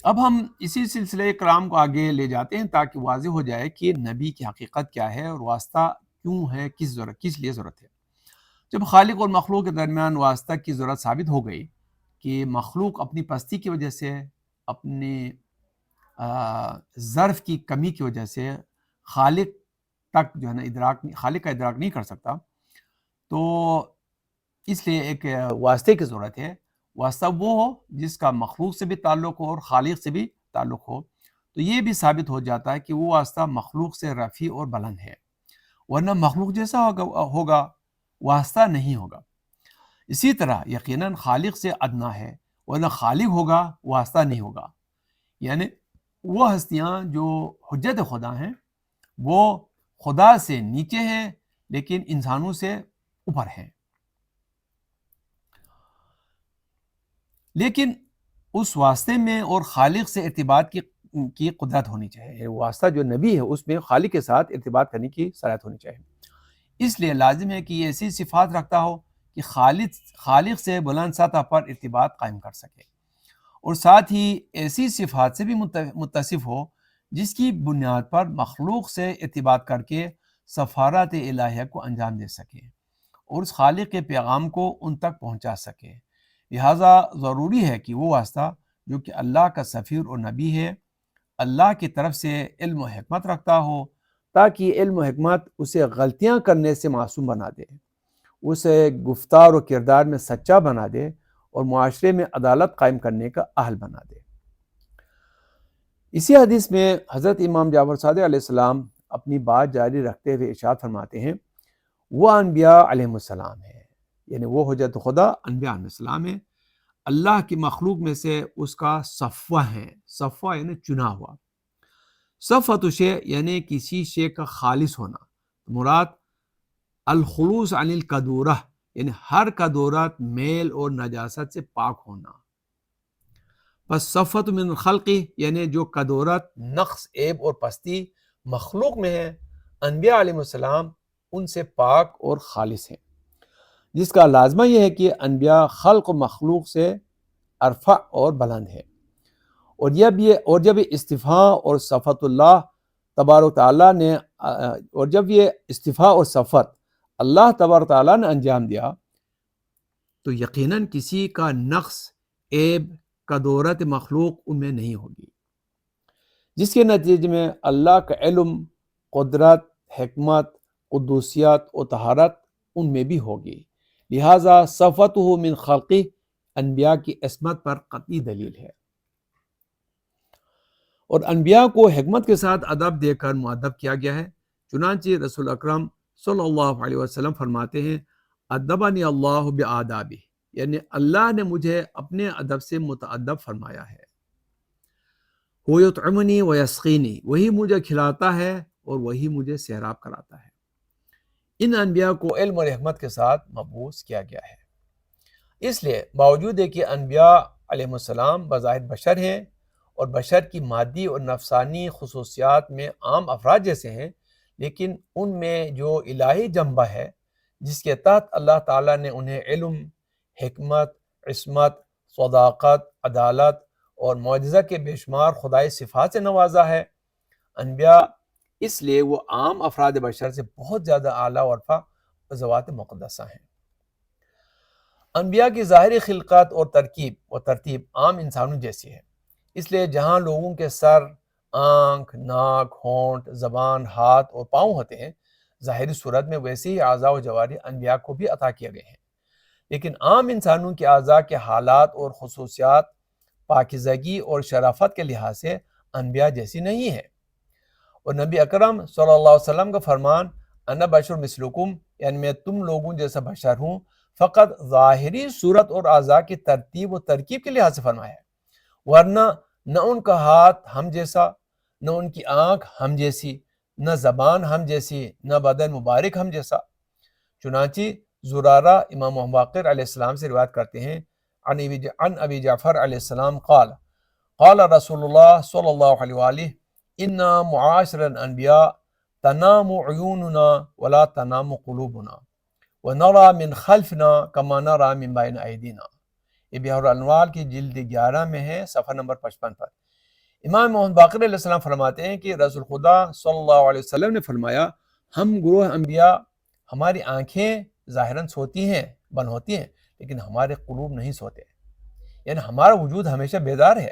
اب ہم اسی سلسلے کلام کو آگے لے جاتے ہیں تاکہ واضح ہو جائے کہ نبی کی حقیقت کیا ہے اور واسطہ کیوں ہے، کس لیے ضرورت ہے۔ جب خالق اور مخلوق کے درمیان واسطہ کی ضرورت ثابت ہو گئی کہ مخلوق اپنی پستی کی وجہ سے، اپنی ظرف کی کمی کی وجہ سے خالق تک جو ہے نا خالق کا ادراک نہیں کر سکتا، تو اس لیے ایک واسطے کی ضرورت ہے۔ واسطہ وہ ہو جس کا مخلوق سے بھی تعلق ہو اور خالق سے بھی تعلق ہو، تو یہ بھی ثابت ہو جاتا ہے کہ وہ واسطہ مخلوق سے رفیع اور بلند ہے، ورنہ مخلوق جیسا ہوگا واسطہ نہیں ہوگا۔ اسی طرح یقیناً خالق سے ادنا ہے، ورنہ خالق ہوگا واسطہ نہیں ہوگا۔ یعنی وہ ہستیاں جو حجت خدا ہیں وہ خدا سے نیچے ہیں لیکن انسانوں سے اوپر ہیں، لیکن اس واسطے میں اور خالق سے ارتباط کی قدرت ہونی چاہیے۔ واسطہ جو نبی ہے اس میں خالق کے ساتھ ارتباط کرنے کی صلاحیت ہونی چاہیے۔ اس لیے لازم ہے کہ یہ ایسی صفات رکھتا ہو کہ خالق سے بلند سطح پر ارتباط قائم کر سکے، اور ساتھ ہی ایسی صفات سے بھی متصف ہو جس کی بنیاد پر مخلوق سے ارتباط کر کے سفارت الہیہ کو انجام دے سکے اور اس خالق کے پیغام کو ان تک پہنچا سکے۔ لہٰذا ضروری ہے کہ وہ واسطہ جو کہ اللہ کا سفیر اور نبی ہے، اللہ کی طرف سے علم و حکمت رکھتا ہو، تاکہ علم و حکمت اسے غلطیاں کرنے سے معصوم بنا دے، اسے گفتار و کردار میں سچا بنا دے اور معاشرے میں عدالت قائم کرنے کا اہل بنا دے۔ اسی حدیث میں حضرت امام جعفر صادق علیہ السلام اپنی بات جاری رکھتے ہوئے ارشاد فرماتے ہیں، وہ انبیاء علیہ السلام ہے، یعنی وہ حجت خدا انبیاء علیہ السلام ہے، اللہ کی مخلوق میں سے اس کا صفوہ ہے۔ صفوہ یعنی چنا ہوا، صفوۃ شیء یعنی کسی شے کا خالص ہونا، مراد الخلوص عن القدورہ یعنی ہر قدورت، میل اور نجاست سے پاک ہونا۔ پس صفوۃ من الخلق یعنی جو قدورت، نقص، عیب اور پستی مخلوق میں ہے، انبیاء علیہ السلام ان سے پاک اور خالص ہیں، جس کا لازمہ یہ ہے کہ انبیاء خلق و مخلوق سے ارفع اور بلند ہے، اور جب یہ استفاء اور صفت اللہ تبارک تعالیٰ نے اور جب یہ استفاء اور صفت اللہ تبارک تعالیٰ نے انجام دیا تو یقیناً کسی کا نقص، عیب، قدورت مخلوق ان میں نہیں ہوگی، جس کے نتیجے میں اللہ کا علم، قدرت، حکمت، قدوسیت و طہارت ان میں بھی ہوگی۔ لہٰذا صفوتہ من خلقہ انبیاء کی عصمت پر قطعی دلیل ہے، اور انبیاء کو حکمت کے ساتھ ادب دے کر مؤدب کیا گیا ہے۔ چنانچہ رسول اکرم صلی اللہ علیہ وسلم فرماتے ہیں، ادبنی اللہ بآدابہ، یعنی اللہ نے مجھے اپنے ادب سے متادب فرمایا ہے۔ وہ یطعمنی ویسقینی، وہی مجھے کھلاتا ہے اور وہی مجھے سیراب کراتا ہے۔ ان انبیاء کو علم اور حکمت کے ساتھ مبعوث کیا گیا ہے۔ اس لیے باوجود ہے کہ انبیاء علیہ السلام بظاہر بشر ہیں اور بشر کی مادی اور نفسانی خصوصیات میں عام افراد جیسے ہیں، لیکن ان میں جو الہی جنبہ ہے جس کے تحت اللہ تعالیٰ نے انہیں علم، حکمت، عصمت، صداقت، عدالت اور معجزہ کے بے شمار خدائی صفات سے نوازا ہے، انبیاء اس لیے وہ عام افراد بشر سے بہت زیادہ اعلیٰ و ارفع و ذوات مقدسہ ہیں۔ انبیاء کی ظاہری خلقت اور ترتیب عام انسانوں جیسی ہے، اس لیے جہاں لوگوں کے سر، آنکھ، ناک، ہونٹ، زبان، ہاتھ اور پاؤں ہوتے ہیں ظاہری صورت میں، ویسے ہی اعضاء و جوارح انبیاء کو بھی عطا کیے گئے ہیں، لیکن عام انسانوں کے اعضاء کے حالات اور خصوصیات پاکیزگی اور شرافت کے لحاظ سے انبیاء جیسی نہیں ہے، اور نبی اکرم صلی اللہ علیہ وسلم کا فرمان انا بشر مثلکم، یعنی میں تم لوگوں جیسا بشر ہوں، فقط ظاہری صورت اور اعضاء کی ترتیب و ترکیب کے لحاظ سے فرمایا ہے، ورنہ نہ ان کا ہاتھ ہم جیسا، نہ ان کی آنکھ ہم جیسی، نہ زبان ہم جیسی، نہ بدن مبارک ہم جیسا۔ چنانچہ زرارہ امام باقر علیہ السلام سے روایت کرتے ہیں، عن ابی جعفر علیہ السلام قال قال رسول اللہ صلی اللہ علیہ وآلہ انا معاشر الانبیاء تنام عیوننا ولا تنام قلوبنا ونرى من خلفنا كما نرى من بین ایدینا۔ یہ بحر الانوار کی جلد 11 میں ہے، صفحہ نمبر 55 پر۔ امام محمد باقر علیہ السلام فرماتے ہیں کہ رسول خدا صلی اللہ علیہ وسلم نے فرمایا ہم گروہ انبیاء ہماری آنکھیں ظاہراً سوتی ہیں بند ہوتی ہیں لیکن ہمارے قلوب نہیں سوتے، یعنی ہمارا وجود ہمیشہ بیدار ہے۔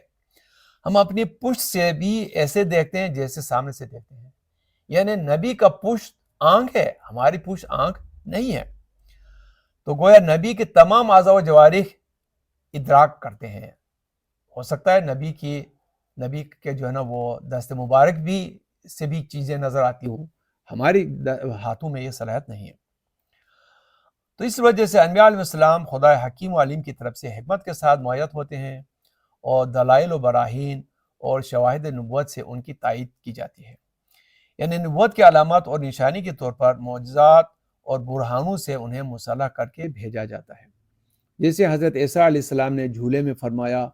ہم اپنی پشت سے بھی ایسے دیکھتے ہیں جیسے سامنے سے دیکھتے ہیں، یعنی نبی کا پشت آنکھ ہے، ہماری پشت آنکھ نہیں ہے۔ تو گویا نبی کے تمام اعضاء و جوارح ادراک کرتے ہیں۔ ہو سکتا ہے نبی کے جو ہے نا وہ دست مبارک بھی سے بھی چیزیں نظر آتی ہوں، ہماری ہاتھوں میں یہ صلاحیت نہیں ہے۔ تو اس وجہ سے انبیاء علیہ السلام خدا حکیم و علیم کی طرف سے حکمت کے ساتھ معیت ہوتے ہیں اور دلائل و براہین اور شواہد نبوت سے ان کی تائید کی جاتی ہے، یعنی نبوت کی علامات اور نشانی کے طور پر معجزات اور برہانوں سے انہیں مسلح کر کے بھیجا جاتا ہے۔ جیسے حضرت عیسیٰ علیہ السلام نے جھولے میں فرمایا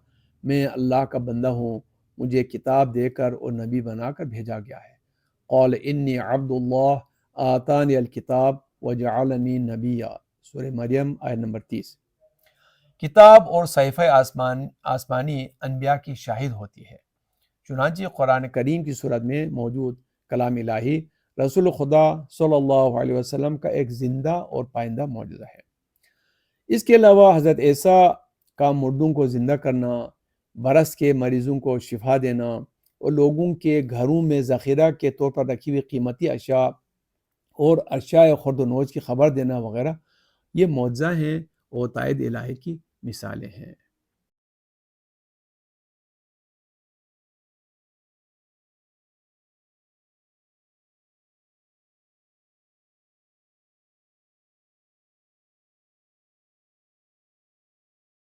میں اللہ کا بندہ ہوں، مجھے کتاب دے کر اور نبی بنا کر بھیجا گیا ہے۔ قال انی عبد اللہ آتانی الکتاب وجعلنی نبیا، سورہ مریم آیت نمبر 30۔ کتاب اور صحیفہ آسمانی انبیاء کی شاہد ہوتی ہے، چنانچہ قرآن کریم کی صورت میں موجود کلام الہی رسول خدا صلی اللہ علیہ وسلم کا ایک زندہ اور پائندہ معجزہ ہے۔ اس کے علاوہ حضرت عیسیٰ کا مردوں کو زندہ کرنا، برس کے مریضوں کو شفا دینا اور لوگوں کے گھروں میں ذخیرہ کے طور پر رکھی ہوئی قیمتی اشیاء اور اشیاء خرد و نوش کی خبر دینا وغیرہ یہ معجزہ ہیں اور تائید الہی کی مثالیں ہیں۔